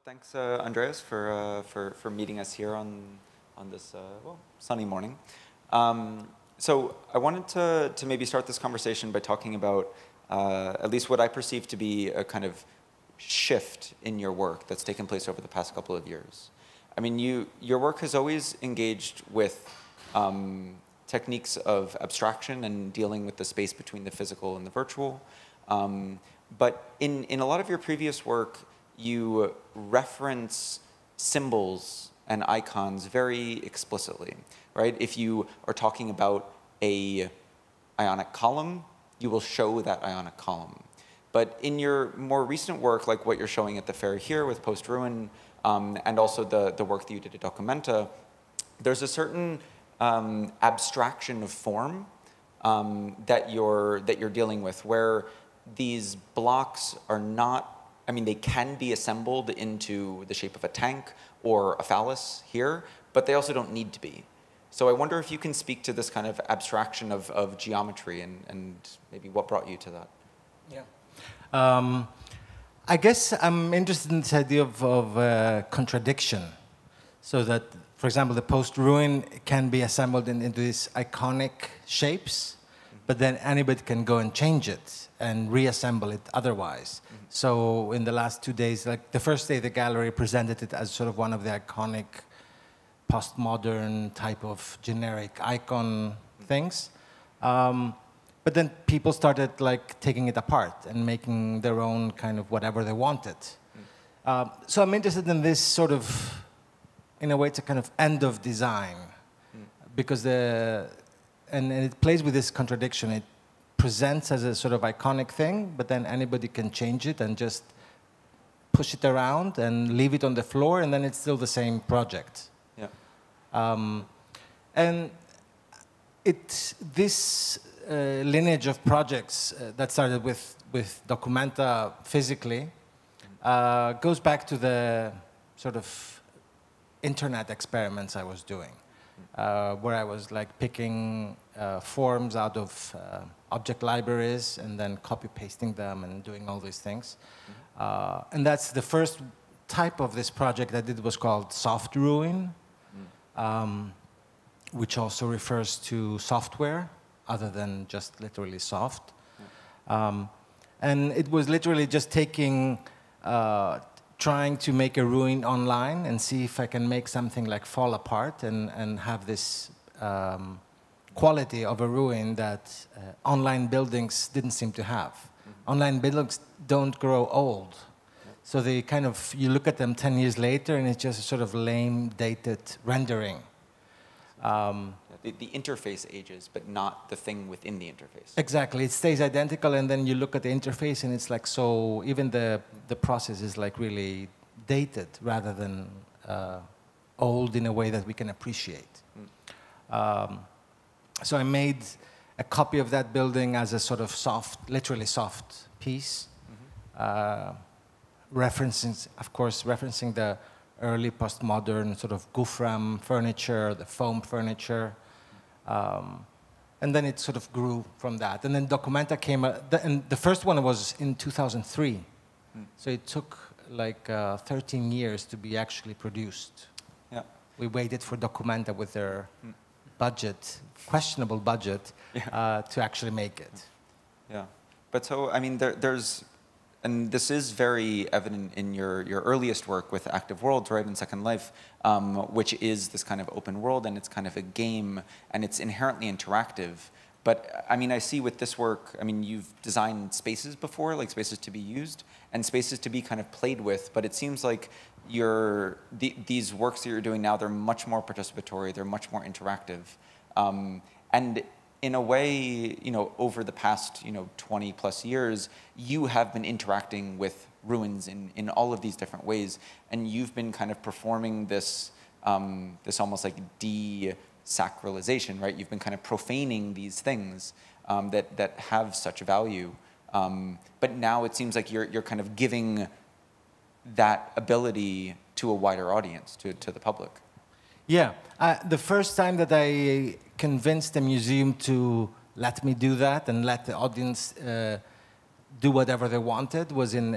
Thanks, Andreas, for meeting us here on this sunny morning. So I wanted to maybe start this conversation by talking about at least what I perceive to be a kind of shift in your work that's taken place over the past couple of years. I mean, your work has always engaged with techniques of abstraction and dealing with the space between the physical and the virtual. But in a lot of your previous work, you reference symbols and icons very explicitly, right? If you are talking about a ionic column, you will show that ionic column. But in your more recent work, like what you're showing at the fair here with Post-Ruin, and also the work that you did at Documenta, there's a certain abstraction of form that you're dealing with, where these blocks are not, I mean, they can be assembled into the shape of a tank or a phallus here, but they also don't need to be. So I wonder if you can speak to this kind of abstraction of geometry and maybe what brought you to that. Yeah. I guess I'm interested in this idea of contradiction. So that, for example, the Post-Ruin can be assembled into these iconic shapes, but then anybody can go and change it and reassemble it otherwise. So in the last 2 days, like the first day, the gallery presented it as sort of one of the iconic postmodern type of generic icon things. But then people started like taking it apart and making their own kind of whatever they wanted. So I'm interested in this sort of, in a way, it's a kind of end of design, because and it plays with this contradiction. It presents as a sort of iconic thing, but then anybody can change it and just push it around and leave it on the floor, and then it's still the same project. Yeah. And this lineage of projects that started with Documenta physically goes back to the sort of internet experiments I was doing, where I was like picking forms out of object libraries and then copy-pasting them and doing all these things. And that's the first type of this project I did, was called Soft Ruin, which also refers to software other than just literally soft. And it was literally just taking, trying to make a ruin online and see if I can make something like fall apart and have this quality of a ruin that online buildings didn't seem to have. Online buildings don't grow old. So they kind of, you look at them 10 years later and it's just a sort of lame, dated rendering. The interface ages, but not the thing within the interface. Exactly, it stays identical, and then you look at the interface and it's like, so even the process is like really dated rather than old in a way that we can appreciate. So I made a copy of that building as a sort of soft, literally soft piece, referencing, of course, referencing the early postmodern sort of Gufram furniture, the foam furniture. And then it sort of grew from that. And then Documenta came, and the first one was in 2003. So it took like 13 years to be actually produced. Yeah. We waited for Documenta with their budget, questionable budget, to actually make it. Yeah. But so, I mean, there's, and this is very evident in your earliest work with Active Worlds, right, in Second Life, which is this kind of open world, and it's kind of a game, and it's inherently interactive. But, I mean, I see with this work, I mean, you've designed spaces before, like spaces to be used, and spaces to be kind of played with, but it seems like these works that you're doing now, they're much more participatory, they're much more interactive. And in a way, you know, over the past, 20 plus years, you have been interacting with ruins in all of these different ways, and you've been kind of performing this, this almost like desacralization, right? You've been kind of profaning these things that have such value, but now it seems like you're kind of giving that ability to a wider audience, to the public. Yeah, the first time that I convinced the museum to let me do that and let the audience do whatever they wanted was in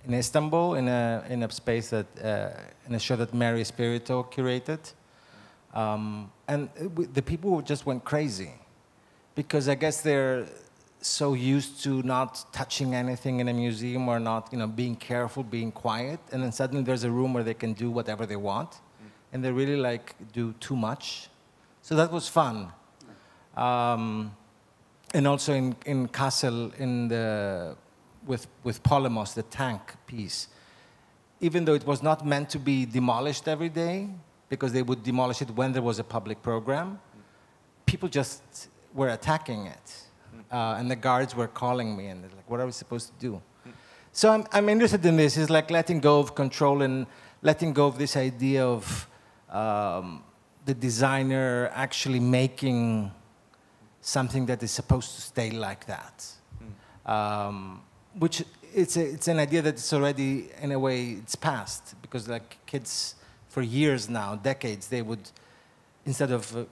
in Istanbul in a space that in a show that Mary Spirito curated, and the people just went crazy because I guess they're so used to not touching anything in a museum or not, being careful, being quiet, and then suddenly there's a room where they can do whatever they want, and they really like do too much. So that was fun. And also in Kassel, with Polemos, the tank piece, even though it was not meant to be demolished every day, because they would demolish it when there was a public program, people just were attacking it. And the guards were calling me, and they're like, what are we supposed to do? So I'm interested in this. It's like letting go of control and letting go of this idea of the designer actually making something that is supposed to stay like that. Which it's an idea that it's already, in a way, it's past. Because like kids, for years now, decades, they would, instead of,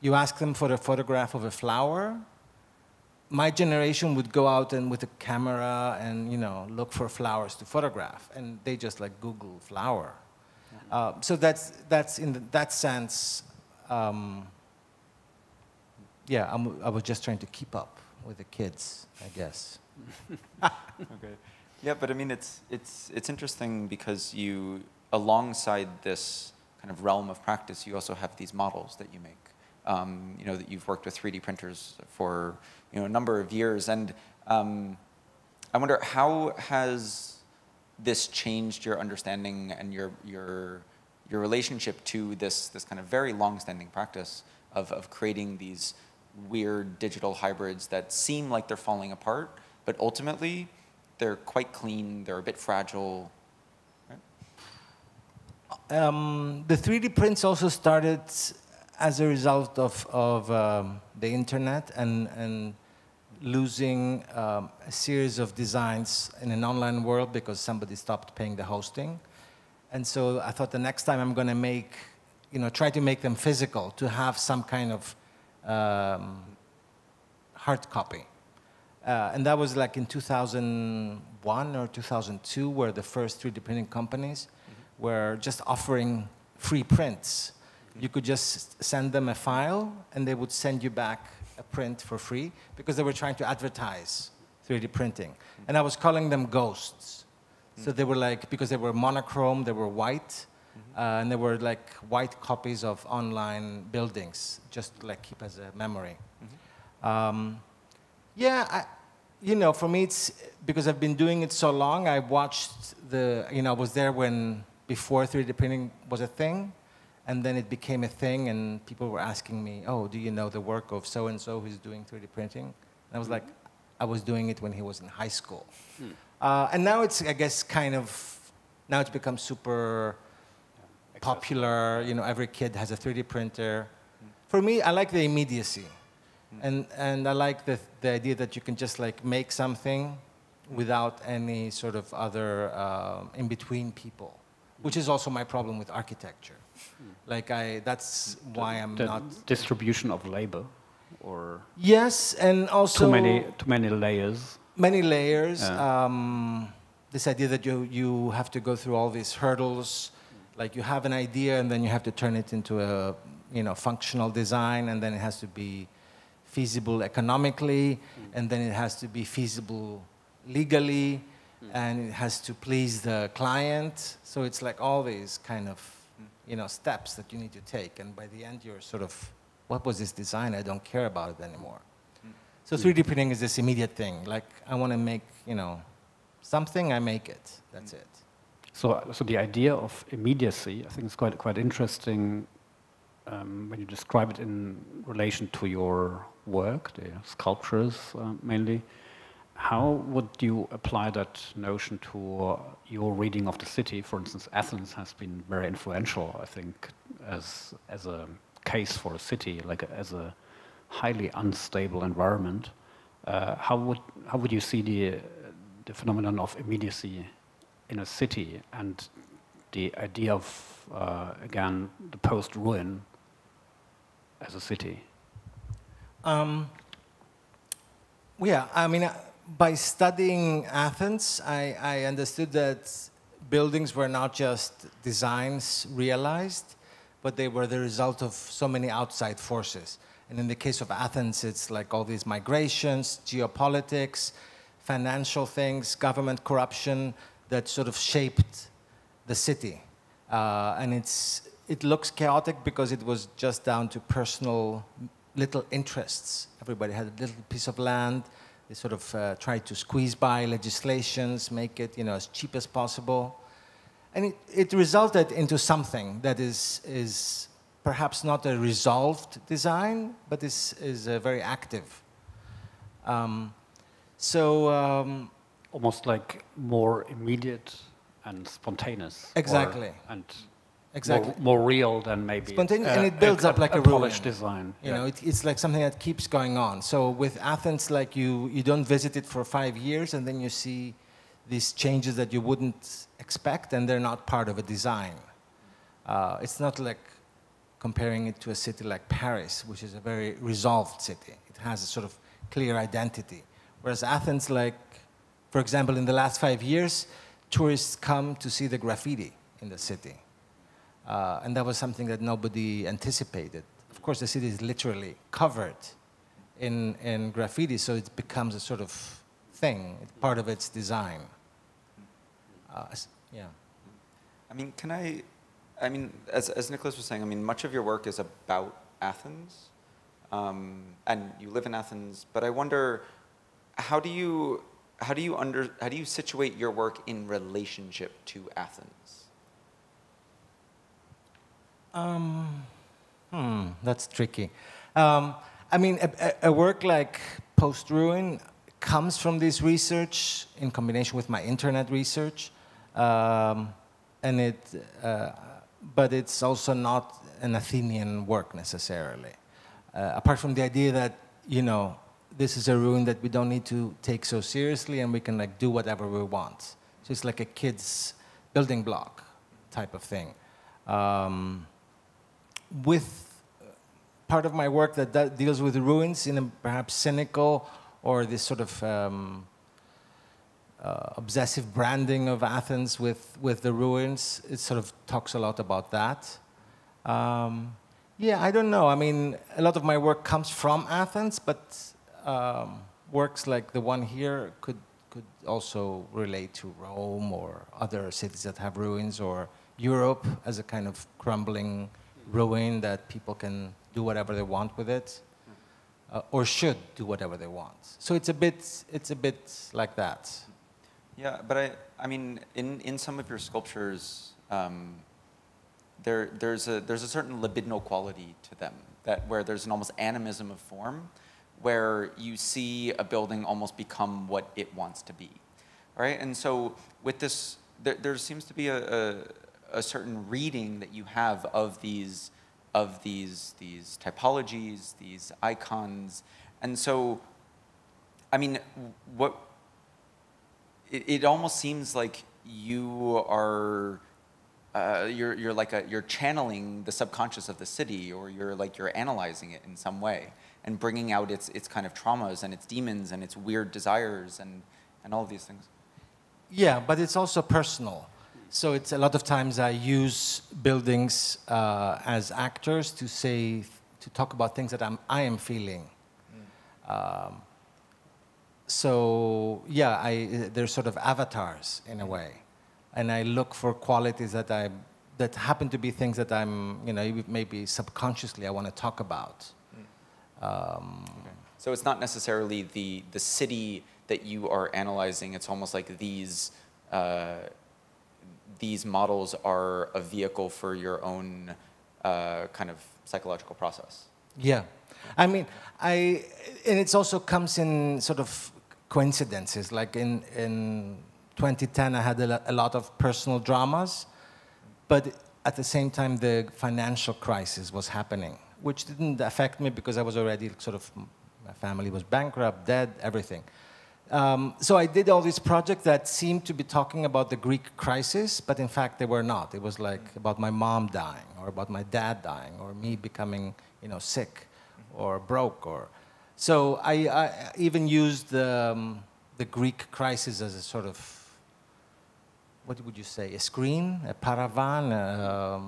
you ask them for a photograph of a flower, my generation would go out and with a camera and look for flowers to photograph, and they just like Google flower. So that's in that sense. Yeah, I was just trying to keep up with the kids, I guess. Okay. Yeah, but I mean it's interesting because you, alongside this kind of realm of practice, you also have these models that you make. That you've worked with 3D printers for a number of years, and I wonder, how has this changed your understanding and your relationship to this kind of very long-standing practice of creating these weird digital hybrids that seem like they're falling apart, but ultimately they're quite clean, they're a bit fragile. Right? The 3D prints also started as a result of the internet and losing a series of designs in an online world because somebody stopped paying the hosting. And so I thought the next time I'm going to try to make them physical, to have some kind of hard copy. And that was like in 2001 or 2002, where the first 3D printing companies were just offering free prints. You could just send them a file, and they would send you back a print for free, because they were trying to advertise 3D printing. And I was calling them ghosts. So they were like, because they were monochrome, they were white, and they were like white copies of online buildings, just to like keep as a memory. Yeah, for me, it's because I've been doing it so long. I watched I was there before 3D printing was a thing, and then it became a thing, and people were asking me, oh, do you know the work of so-and-so who's doing 3D printing? And I was like, I was doing it when he was in high school. And now it's, I guess, now it's become super popular. Every kid has a 3D printer. For me, I like the immediacy. And I like the idea that you can just like make something without any sort of other in-between people, which is also my problem with architecture. Like that's why I'm not... Distribution of labor, or... Yes, and also... Too many layers. Many layers. Yeah. This idea that you have to go through all these hurdles. Like you have an idea, and then you have to turn it into a functional design, and then it has to be feasible economically, and then it has to be feasible legally, and it has to please the client. So it's like all these kind of steps that you need to take, and by the end you're sort of, what was this design? I don't care about it anymore. So 3D printing is this immediate thing. Like I want to make something, I make it. That's it. So the idea of immediacy, I think, is quite interesting when you describe it in relation to your work, the sculptures mainly. How would you apply that notion to your reading of the city? For instance, Athens has been very influential, I think, as a case for a city, like as a highly unstable environment. How would you see the phenomenon of immediacy in a city and the idea of again the post-ruin as a city? Yeah, I mean, by studying Athens, I understood that buildings were not just designs realized, but they were the result of so many outside forces. And in the case of Athens, it's like all these migrations, geopolitics, financial things, government corruption that sort of shaped the city. And it looks chaotic because it was just down to personal little interests. Everybody had a little piece of land. They sort of tried to squeeze by legislations, make it as cheap as possible. And it resulted into something that is perhaps not a resolved design, but is very active. Almost like more immediate and spontaneous. Exactly. Exactly. More real than maybe spontaneous, and it builds up like a polished ruin. design. You know, it's like something that keeps going on. So with Athens, like you don't visit it for 5 years, and then you see these changes that you wouldn't expect, and they're not part of a design. It's not like comparing it to a city like Paris, which is a very resolved city. It has a sort of clear identity. Whereas Athens, like, for example, in the last 5 years, tourists come to see the graffiti in the city. And that was something that nobody anticipated. Of course, the city is literally covered in graffiti, so it becomes a sort of thing. It's part of its design. Yeah. I mean, as Nicholas was saying, I mean, much of your work is about Athens, and you live in Athens. But I wonder, how do you situate your work in relationship to Athens? That's tricky. I mean, a work like Post-Ruin comes from this research in combination with my internet research, but it's also not an Athenian work necessarily. Apart from the idea that, this is a ruin that we don't need to take so seriously, and we can like do whatever we want. So it's like a kid's building block type of thing. With part of my work that deals with ruins in a perhaps cynical or this sort of obsessive branding of Athens with the ruins, it sort of talks a lot about that. Yeah, I don't know. I mean, a lot of my work comes from Athens, but works like the one here could also relate to Rome or other cities that have ruins, or Europe as a kind of crumbling ruin that people can do whatever they want with it, or should do whatever they want. So it's a bit like that. Yeah, but I mean, in some of your sculptures, there's a certain libidinal quality to them, where there's an almost animism of form, where you see a building almost become what it wants to be, right? And so with this, there seems to be a certain reading that you have of these typologies, these icons, and so, I mean, it almost seems like you are you're channeling the subconscious of the city, or you're analyzing it in some way and bringing out its kind of traumas and its demons and its weird desires and all of these things. Yeah, but it's also personal. So it's a lot of times I use buildings as actors to talk about things that I am feeling. So yeah, they're sort of avatars in a way, and I look for qualities that happen to be things that I'm, maybe subconsciously I want to talk about. Okay. So it's not necessarily the city that you are analyzing. It's almost like these models are a vehicle for your own kind of psychological process. Yeah, I mean, and it also comes in sort of coincidences. Like in 2010, I had a lot of personal dramas, but at the same time, the financial crisis was happening, which didn't affect me because I was already sort of, my family was bankrupt, dead, everything. So I did all these projects that seemed to be talking about the Greek crisis, but in fact they were not. It was like about my mom dying, or about my dad dying, or me becoming, sick or broke. So I even used the Greek crisis as a sort of, what would you say, a screen, a paravan, a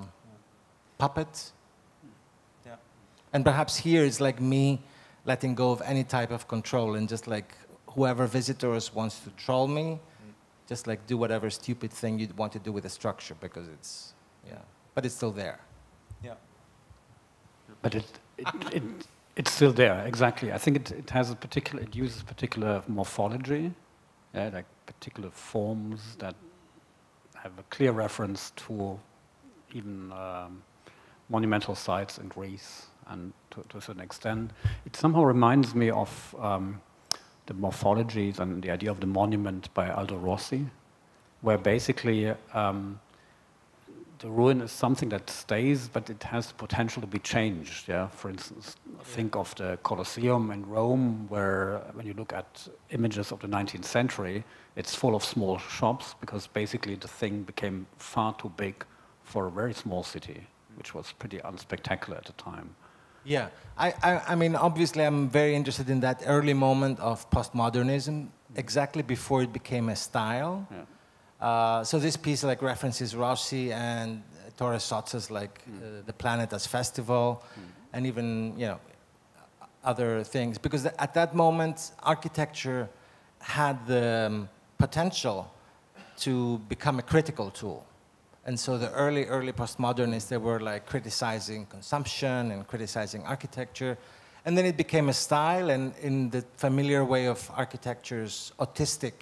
puppet. Yeah. And perhaps here it's like me letting go of any type of control and just like whoever visitors wants to troll me, just like do whatever stupid thing you'd want to do with the structure because it's, but it's still there. Yeah. But it's still there, exactly. I think it has it uses particular morphology, like particular forms that have a clear reference to even monumental sites in Greece, and to a certain extent. It somehow reminds me of the morphologies and the idea of the monument by Aldo Rossi, where basically the ruin is something that stays, but it has the potential to be changed. Yeah, for instance, think of the Colosseum in Rome, where when you look at images of the 19th century, it's full of small shops because basically the thing became far too big for a very small city, which was pretty unspectacular at the time. Yeah, I mean, obviously, I'm very interested in that early moment of postmodernism, exactly before it became a style. Yeah. So this piece like references Rossi and Torres Sotz's like the Planet as Festival, and even other things, because at that moment architecture had the potential to become a critical tool. And so the early postmodernists, they were like criticizing consumption and criticizing architecture. And then it became a style, and in the familiar way of architecture's autistic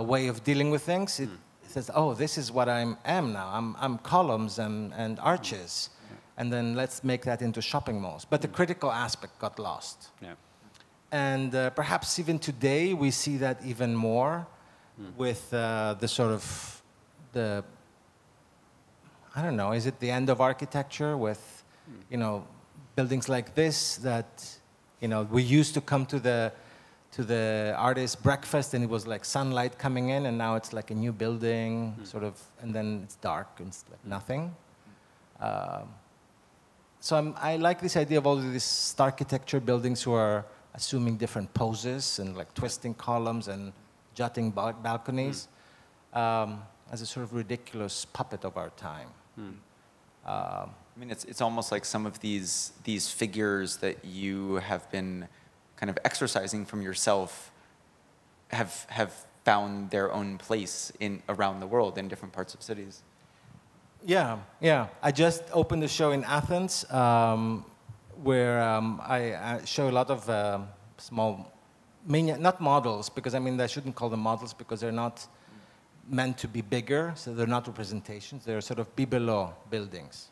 way of dealing with things, it says, oh, this is what I am now. I'm columns and arches. And then let's make that into shopping malls. But the critical aspect got lost. Yeah. And perhaps even today we see that even more with the sort of the, I don't know, is it the end of architecture with, buildings like this that, we used to come to the artist's breakfast and it was like sunlight coming in, and now it's like a new building, sort of, and then it's dark and it's like nothing. So I like this idea of all of these architecture buildings who are assuming different poses and like twisting columns and jutting balconies as a sort of ridiculous puppet of our time. I mean, it's almost like some of these figures that you have been kind of exercising from yourself have found their own place around the world in different parts of cities. Yeah. I just opened a show in Athens where I show a lot of small, not models, because I mean I shouldn't call them models because they're not meant to be bigger, so they're not representations. They're sort of bibelot buildings.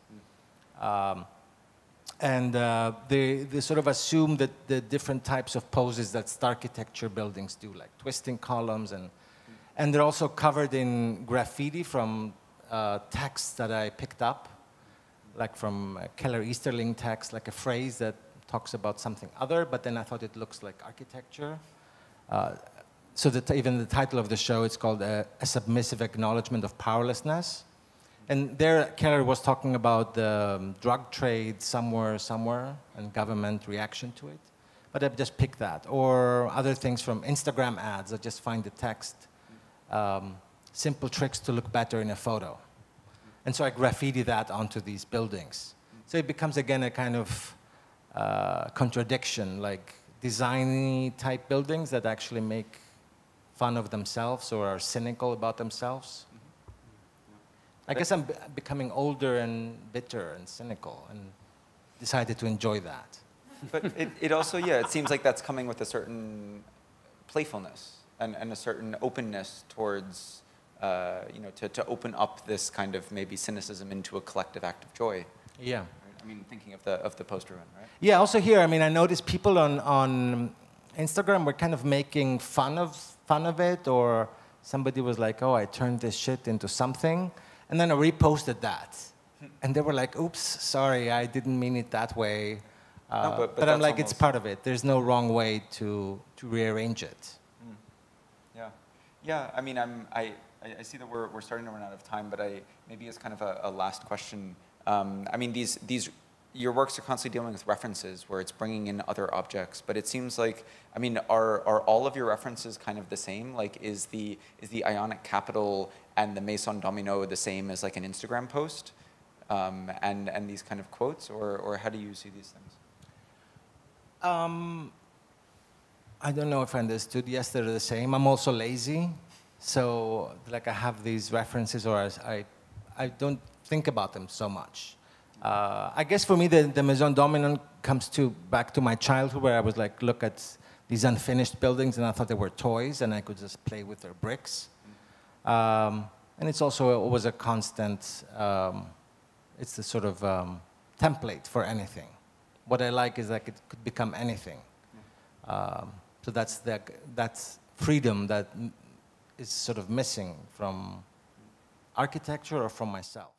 And they sort of assume that the different types of poses that architecture buildings do, like twisting columns, and they're also covered in graffiti from texts that I picked up, like from Keller Easterling text, like a phrase that talks about something other, but then I thought it looks like architecture. So that even the title of the show, it's called A Submissive Acknowledgement of Powerlessness. And there, Keller was talking about the drug trade somewhere, and government reaction to it. But I just picked that. Or other things from Instagram ads. I just find the text, simple tricks to look better in a photo. And so I graffiti that onto these buildings. So it becomes, again, a kind of contradiction, like designy type buildings that actually make fun of themselves or are cynical about themselves. I guess I'm becoming older and bitter and cynical, and decided to enjoy that. But it also, it seems like that's coming with a certain playfulness and a certain openness towards, to open up this kind of maybe cynicism into a collective act of joy. Yeah. Right? I mean, thinking of the poster run, right? Yeah. Also here, I mean, I noticed people on Instagram were kind of making fun of it, or somebody was like, "Oh, I turned this shit into something." And then I reposted that. And they were like, oops, sorry, I didn't mean it that way. No, but I'm like, it's part of it. There's no wrong way to rearrange it. Yeah, I mean, I see that we're starting to run out of time, but maybe as kind of a last question. I mean, these your works are constantly dealing with references, where it's bringing in other objects. But it seems like, I mean, are all of your references kind of the same? Like, is the Ionic capital and the Maison domino the same as like an Instagram post, and these kind of quotes, or how do you see these things? I don't know if I understood. Yes, they're the same. I'm also lazy, so like I have these references, or I don't think about them so much. I guess for me, the Maison Dominant comes back to my childhood, where I was like, look at these unfinished buildings, and I thought they were toys, and I could just play with their bricks. And it's also always a constant, it's the sort of template for anything. What I like is like it could become anything. So that's freedom that is sort of missing from architecture or from myself.